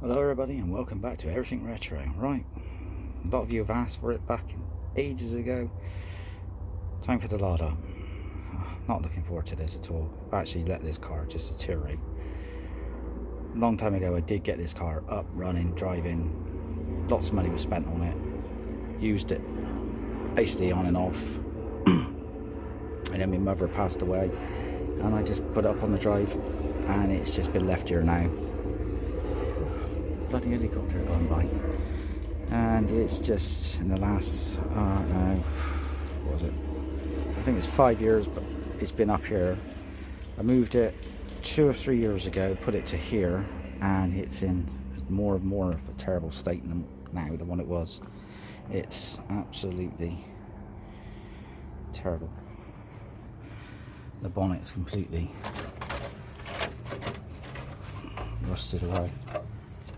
Hello everybody and welcome back to Everything Retro. Right, a lot of you have asked for it back ages ago. Time for the Lada. Not looking forward to this at all. I've actually let this car just deteriorate. A long time ago I did get this car up, running, driving. Lots of money was spent on it. Used it basically on and off. And then my mother passed away and I just put it up on the drive and it's just been left here now. Bloody helicopter gone by, and it's just in the last what was it, I think it's 5 years, but it's been up here. I moved it 2 or 3 years ago, put it to here, and it's in more and more of a terrible state now than what it was. It's absolutely terrible. The bonnet's completely rusted away.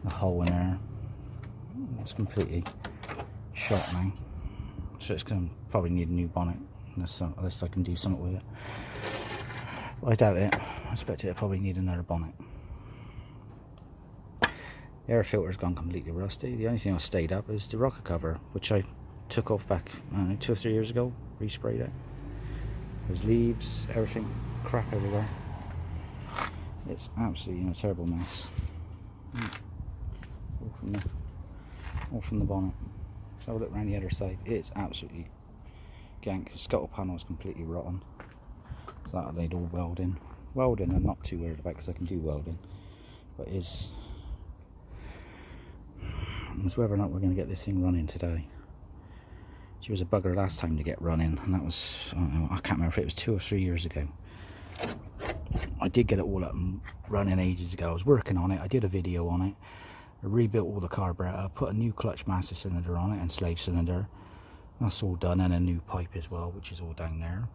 The hole in there, it's completely shot now, so it's going to probably need a new bonnet unless I can do something with it. But I doubt it. I expect it'll probably need another bonnet. The air filter's gone completely rusty. The only thing I stayed up is the rocker cover, which I took off back 2 or 3 years ago, resprayed it. There's leaves, everything, crap everywhere. It's absolutely a terrible mess. All from the bonnet. So have a look around the other side. It's absolutely gank. The scuttle panel is completely rotten. So that'll need all welding. Welding I'm not too worried about because I can do welding. But it's whether or not we're going to get this thing running today. She was a bugger last time to get running, and that was, I don't know, I can't remember if it was 2 or 3 years ago. I did get it all up and running ages ago. I was working on it. I did a video on it. I rebuilt all the carburetor, put a new clutch master cylinder on it and slave cylinder. That's all done, and a new pipe as well, which is all down there.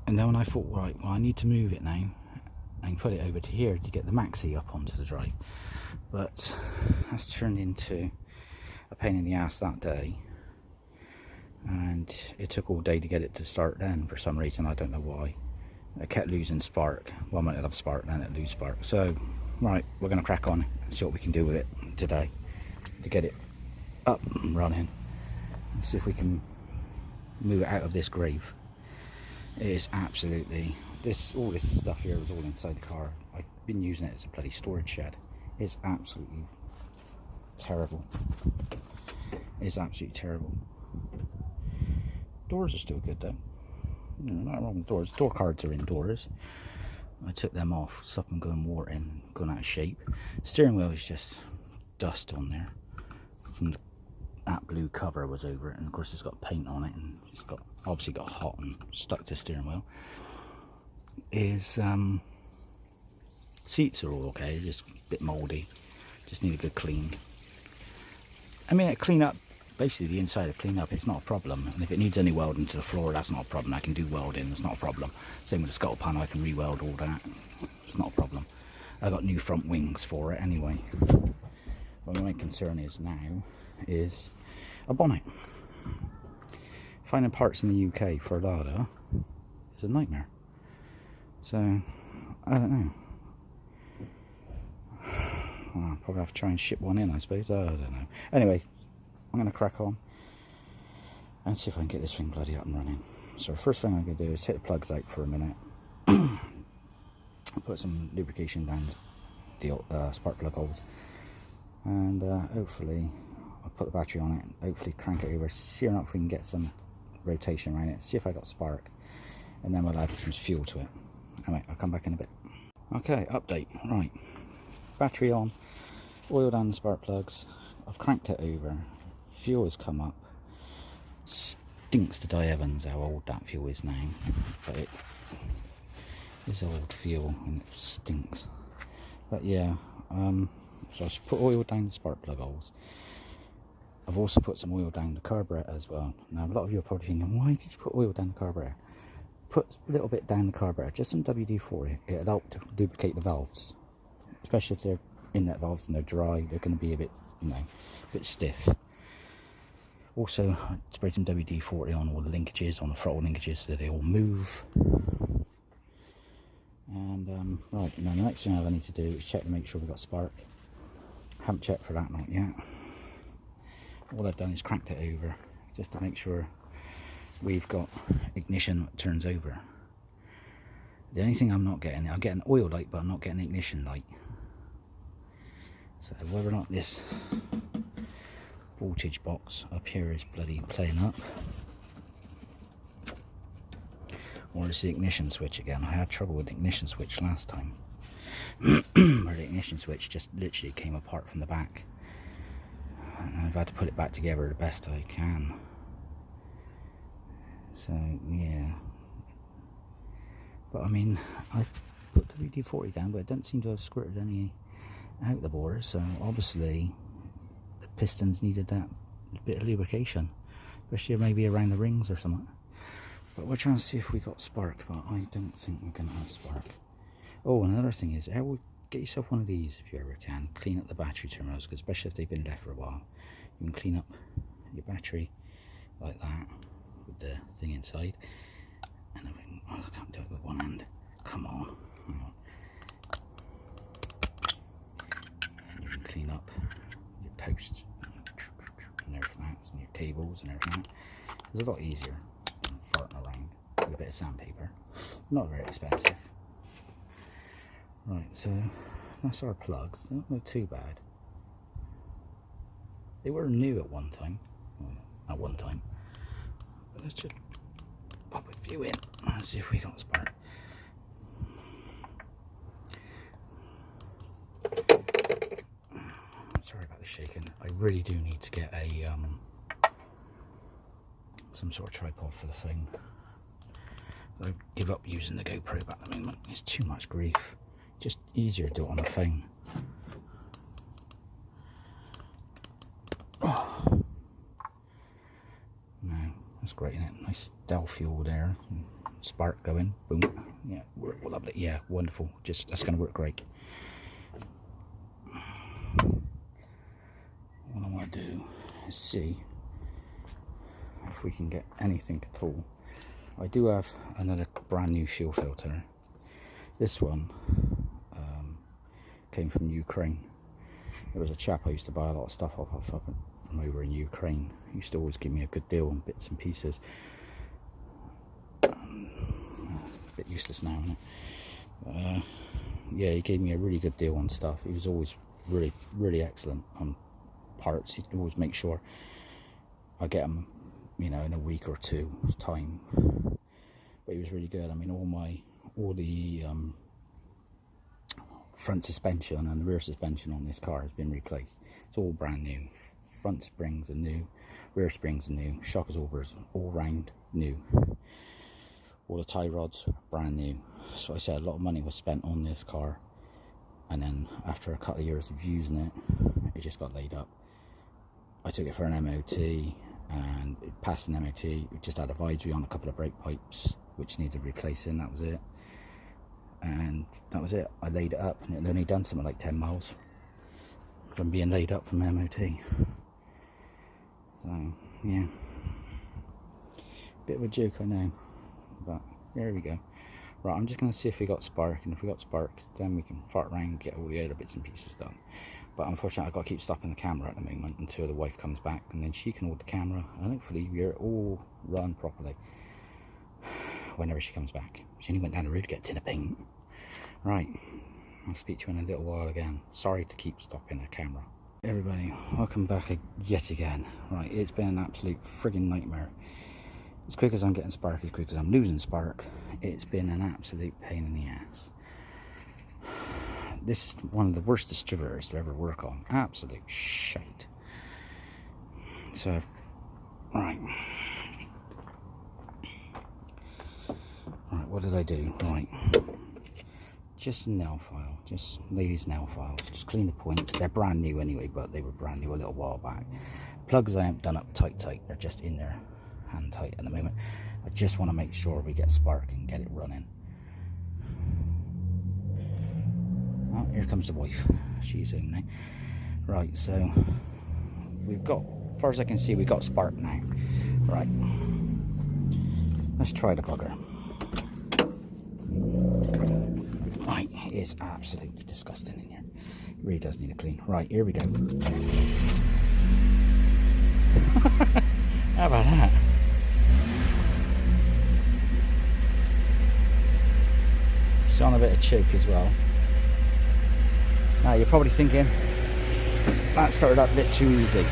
And then when I thought, right, well, I need to move it now and put it over to here to get the maxi up onto the drive. But that's turned into a pain in the ass that day. And it took all day to get it to start then, for some reason. I don't know why. It kept losing spark. One minute it'd have spark, then it'd lose spark. So, right, we're going to crack on and see what we can do with it today to get it up and running and see if we can move it out of this grave. It is absolutely, all this stuff here was all inside the car. I've been using it as a bloody storage shed. It's absolutely terrible. It's absolutely terrible. Doors are still good though. Not wrong with doors. Door cards are indoors. I took them off, stop them going warting, going out of shape. Steering wheel is just dust on there. From that blue cover was over it, and of course it's got paint on it, and it's got obviously got hot and stuck to the steering wheel. Seats are all okay, just a bit mouldy. Just need a good clean. I mean, clean up. Basically the inside of clean up, it's not a problem, and if it needs any welding to the floor, that's not a problem. I can do welding, it's not a problem. Same with the scuttle panel, I can re-weld all that, it's not a problem. I got new front wings for it anyway. But my main concern is now is a bonnet. Finding parts in the UK for Lada is a nightmare, so I don't know. I'll probably have to try and ship one in, I suppose. I don't know. Anyway, I'm going to crack on and see if I can get this thing bloody up and running. So the first thing I'm going to do is take the plugs out for a minute. Put some lubrication down the spark plug holes, and hopefully I'll put the battery on it and hopefully crank it over, see if we can get some rotation around it, see if I got spark, and then we'll add some fuel to it. Anyway, I'll come back in a bit. Okay, update. Right, battery on, oil down the spark plugs, I've cranked it over. Fuel has come up. Stinks to die Evans how old that fuel is now, but it is old fuel and it stinks. But yeah, so I've put oil down the spark plug holes. I've also put some oil down the carburetor as well. Now a lot of you are probably thinking, why did you put oil down the carburetor? Put a little bit down the carburetor, just some WD-40. It'll help to lubricate the valves, especially if they're inlet valves and they're dry. They're going to be a bit, a bit stiff. Also, I sprayed some WD-40 on all the linkages, on the throttle linkages, so they all move. And right, now the next thing I need to do is check to make sure we've got spark. Haven't checked for that not yet. All I've done is cranked it over just to make sure we've got ignition that turns over. The only thing I'm not getting, I'm getting oil light, but I'm not getting ignition light. So whether or not this voltage box up here is bloody playing up, or it's the ignition switch again. I had trouble with the ignition switch last time, where the ignition switch just literally came apart from the back, and I've had to put it back together the best I can. So yeah, but I mean, I've put the WD-40 down, but it doesn't seem to have squirted any out the bore, so obviously the pistons needed that bit of lubrication, especially maybe around the rings or something. But we're trying to see if we got spark, but I don't think we're going to have spark. Oh, another thing is, get yourself one of these if you ever can. Clean up the battery terminals, because especially if they've been left for a while, you can clean up your battery like that with the thing inside. And everything. Oh, I can't do it with one hand. Come on. And you can clean up your posts and everything, and your cables and everything. It's a lot easier than farting around with a bit of sandpaper. Not very expensive. Right, so that's our plugs. They don't look too bad. They were new at one time. Well, at one time. But let's just pop a few in and see if we got spark. Sorry about the shaking. I really do need to get a some sort of tripod for the thing. I give up using the GoPro at the moment. It's too much grief. Just easier to do it on the phone. Oh. No, that's great, isn't it? Nice Del fuel there. Spark going. Boom. Yeah, lovely. Yeah, wonderful. Just that's going to work great. What I want to do is see if we can get anything at all. I do have another brand new fuel filter. This one came from Ukraine. There was a chap I used to buy a lot of stuff off of from over in Ukraine. He used to always give me a good deal on bits and pieces. A bit useless now, isn't it? Yeah, he gave me a really good deal on stuff. He was always really excellent on parts. He'd always make sure I get them, you know, in a week or two time. But he was really good. I mean, all the front suspension and the rear suspension on this car has been replaced. It's all brand new. Front springs are new, rear springs are new, shock absorbers all round new. All the tie rods brand new. So I said a lot of money was spent on this car, and then after a couple of years of using it, it just got laid up. I took it for an MOT and it passed an MOT. We just had advisory on a couple of brake pipes which needed replacing. That was it. And that was it. I laid it up and it had only done something like 10 miles from being laid up from MOT. So yeah, bit of a joke, I know, but there we go. Right, I'm just going to see if we got spark, and if we got spark then we can fart around and get all the other bits and pieces done. But unfortunately I've got to keep stopping the camera at the moment until the wife comes back, and then she can hold the camera and hopefully we're all run properly whenever she comes back. She only went down the road to get a tin of paint. Right, I'll speak to you in a little while again. Sorry to keep stopping the camera. Everybody, welcome back yet again. Right, it's been an absolute friggin' nightmare. As quick as I'm getting spark, as quick as I'm losing spark, it's been an absolute pain in the ass. This is one of the worst distributors to ever work on. Absolute shite. So, right. Right, what did I do? Right. Just a nail file. Just ladies' nail files. Just clean the points. They're brand new anyway, but they were brand new a little while back. Plugs I haven't done up tight. They're just in there hand tight at the moment. I just want to make sure we get spark and get it running. Oh, here comes the wife. She's home now. Right, so we've got, as far as I can see, we got spark now. Right, let's try the bugger. Right, it is absolutely disgusting in here. It really does need a clean. Right, here we go. How about that? It's on a bit of choke as well. Now you're probably thinking, that started up a bit too easy.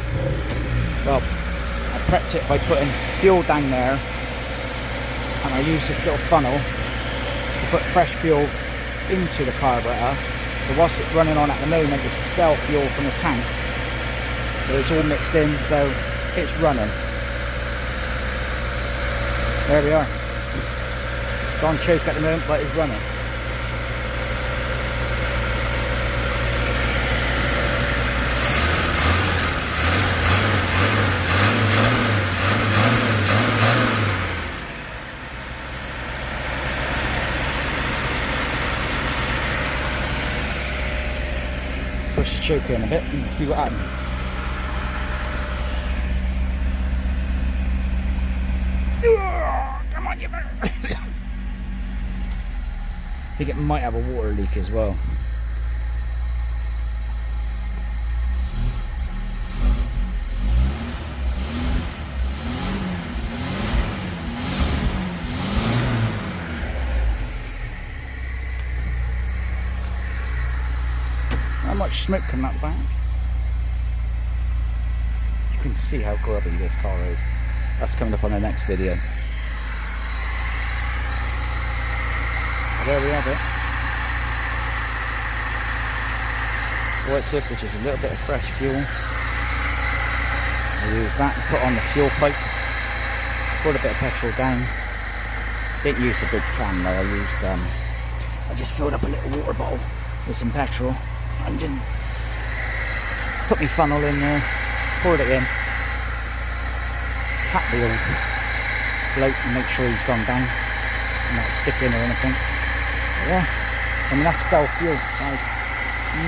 Well, I prepped it by putting fuel down there, and I used this little funnel to put fresh fuel into the carburetor. So whilst it's running on at the moment, it's the stale fuel from the tank. So it's all mixed in, so it's running. There we are. It's on choke at the moment, but it's running. Push the choke in a bit and see what happens. Come on, you better. I think it might have a water leak as well. Not much smoke coming out the back. You can see how grubby this car is. That's coming up on the next video. There we have it. What I took, which is a little bit of fresh fuel. I used that to put on the fuel pipe. Poured a bit of petrol down. Didn't use the big can though. I just filled up a little water bottle with some petrol and just put my funnel in there, poured it in, tap the old float and make sure he's gone down and not sticking or anything. Yeah, I mean that's stale fuel, guys.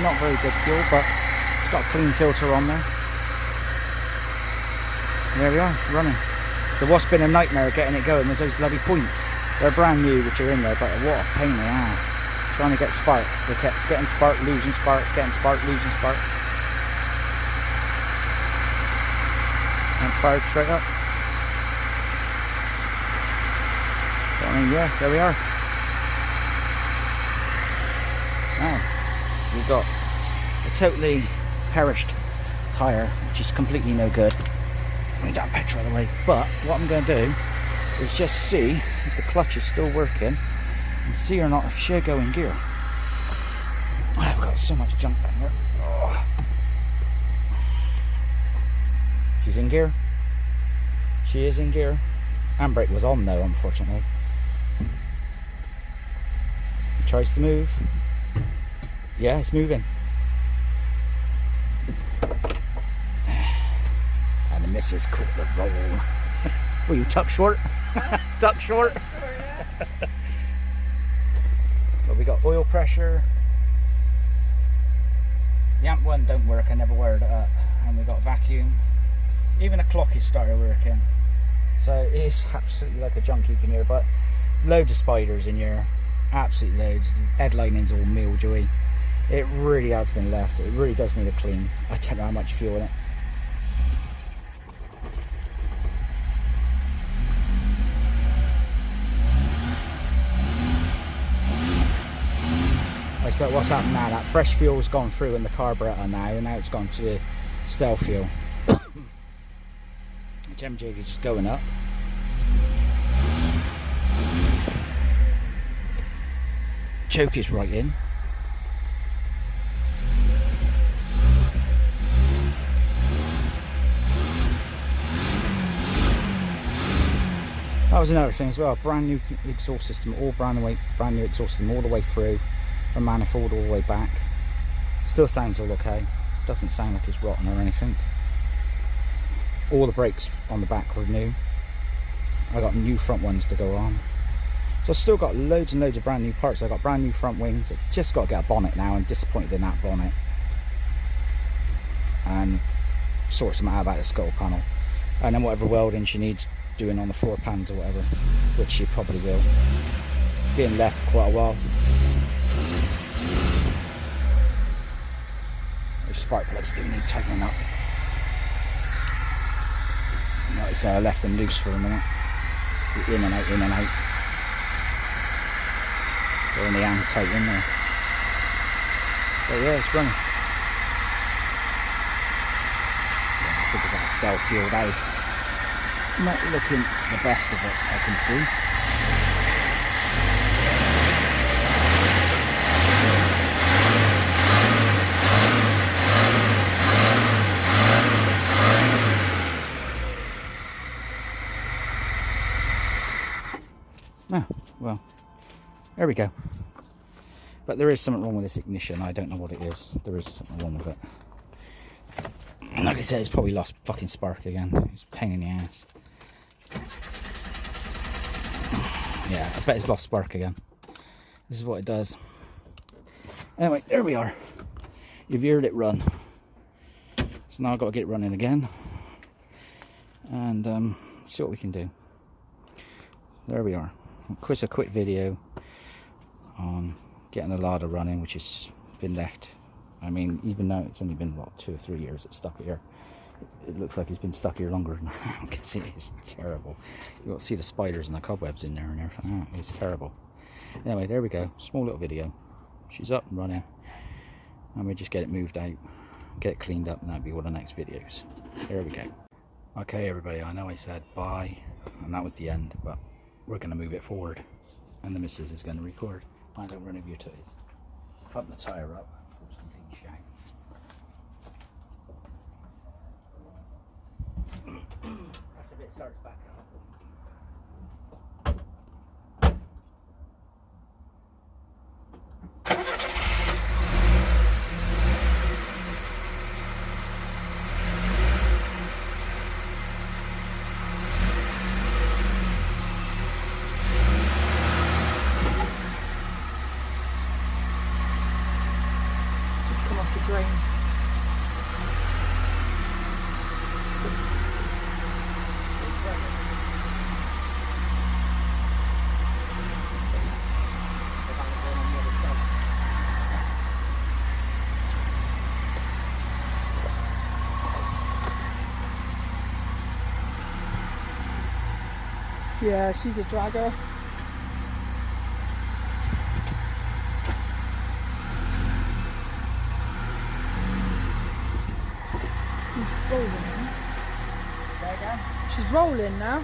Not very good fuel, but it's got a clean filter on there. There we are, running. So what's been a nightmare getting it going was those bloody points. They're brand new, which are in there, but what a pain in the ass. Trying to get spark. They kept getting spark, losing spark, getting spark, losing spark. And fired straight up. So, I mean, yeah, there we are. Now, we've got a totally perished tyre, which is completely no good. I mean, that petrol out of the way. But what I'm going to do is just see if the clutch is still working and see or not if she'll go in gear. I've got so much junk down here. Oh. She's in gear. She is in gear. Handbrake was on though, unfortunately. It tries to move. Yeah, it's moving. And the missus caught the roll. Were you tuck short? Tuck short? But we got oil pressure. The amp one don't work, I never wired it up. And we got vacuum. Even the clock is started working. So it is absolutely like a junk heap in here, but loads of spiders in here. Absolutely loads. Head lining's all mildewy. It really has been left. It really does need a clean. I don't know how much fuel in it. But what's happened now, that fresh fuel's gone through in the carburetor now, and now it's gone to stale fuel. The gem jig is just going up. Choke is right in. That was another thing as well, brand new exhaust system, all brand new exhaust system all the way through. A manifold all the way back. Still sounds all okay. Doesn't sound like it's rotten or anything. All the brakes on the back were new. I got new front ones to go on. So I've still got loads and loads of brand new parts. I got brand new front wings. I've just got to get a bonnet now. I'm disappointed in that bonnet. And sort some out about the scuttle panel. And then whatever welding she needs doing on the floor pans or whatever, which she probably will. Being left quite a while. These spark plugs do need tightening up. Notice I left them loose for a minute. In and out, in and out. They're in the hand tight in there. But yeah, it's running. Yeah, I think it's like a stealth fueled house. Not looking the best of it, I can see. Oh, well, there we go. But there is something wrong with this ignition. I don't know what it is. There is something wrong with it. Like I said, it's probably lost fucking spark again. It's a pain in the ass. Yeah, I bet it's lost spark again. This is what it does. Anyway, there we are. You've heard it run. So now I've got to get it running again. And see what we can do. There we are. A quick video on getting the Lada running, which has been left. I mean, even though it's only been, what, 2 or 3 years it's stuck here. It looks like it's been stuck here longer than I can see. It's terrible. You'll see the spiders and the cobwebs in there and everything. Oh, it's terrible. Anyway, there we go. Small little video. She's up and running. And we just get it moved out, get it cleaned up, and that'll be all the next videos. There we go. Okay, everybody, I know I said bye, and that was the end, but we're going to move it forward, and the missus is going to record. I don't run over your toys. Pump the tyre up. That's if it starts back up. Just come off the drain. Yeah, she's a dragger. She's rolling now. Say again? She's rolling now.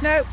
No.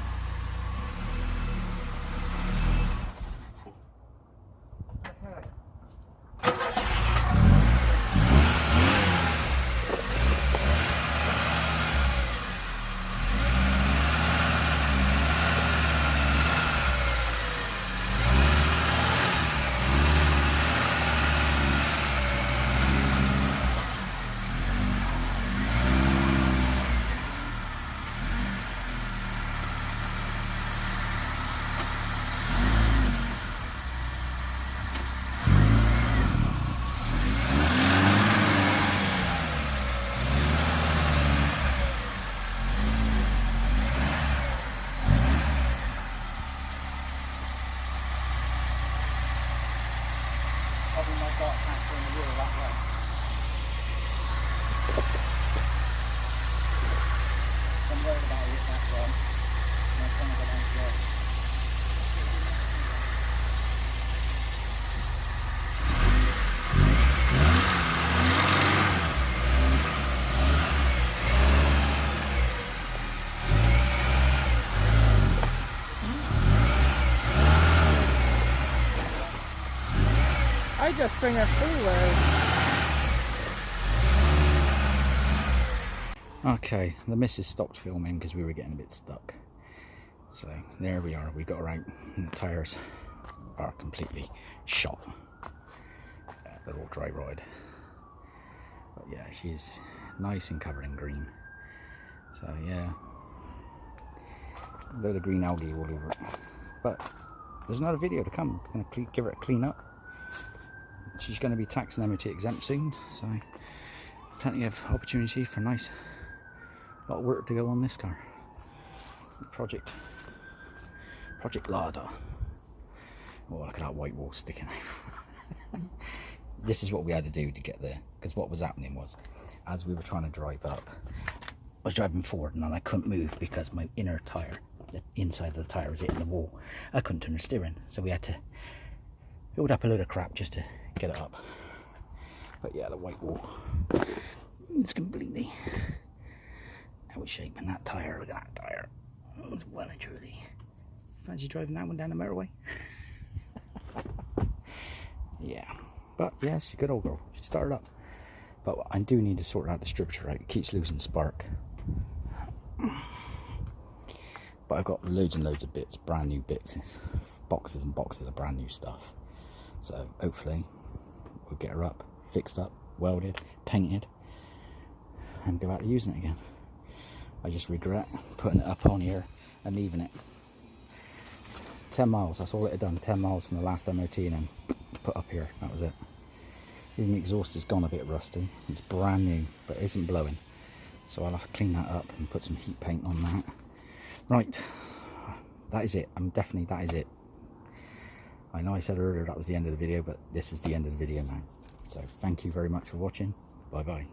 Probably my dark patch on the wheel that way. I'm worried about it that one. I'm trying to go down the road. I just bring her forward. Okay, the missus stopped filming because we were getting a bit stuck. So there we are, we got her out and the tyres are completely shot. They're all dry rotted. But yeah, she's nice and covered in green. So yeah, a load of green algae all over it. But there's another video to come. I'm going to give her a clean up. She's going to be tax and MOT exempt soon, so plenty of opportunity for a nice lot of work to go on this car. The project Project Lada. Oh, look at that white wall sticking out. This is what we had to do to get there, because what was happening was, as we were trying to drive up, I was driving forward and I couldn't move because my inner tyre, the inside of the tyre, was hitting the wall. I couldn't turn the steering, so we had to build up a load of crap just to get it up. But yeah, the white wall, it's completely out of shape. And that tyre, look at that tyre, it's well and truly. Fancy driving that one down the motorway? Yeah, but yeah, she's a good old girl. She started up, but I do need to sort that distributor out. It keeps losing spark. But I've got loads and loads of bits, brand new bits, boxes and boxes of brand new stuff. So hopefully we'll get her up, fixed up, welded, painted, and go back to using it again. I just regret putting it up on here and leaving it. 10 miles, that's all it had done. 10 miles from the last MOT, and then put up here, that was it. Even the exhaust has gone a bit rusty. It's brand new, but it isn't blowing, so I'll have to clean that up and put some heat paint on that. Right, that is it. That is it. I know I said earlier that was the end of the video, but this is the end of the video now. So thank you very much for watching. Bye bye.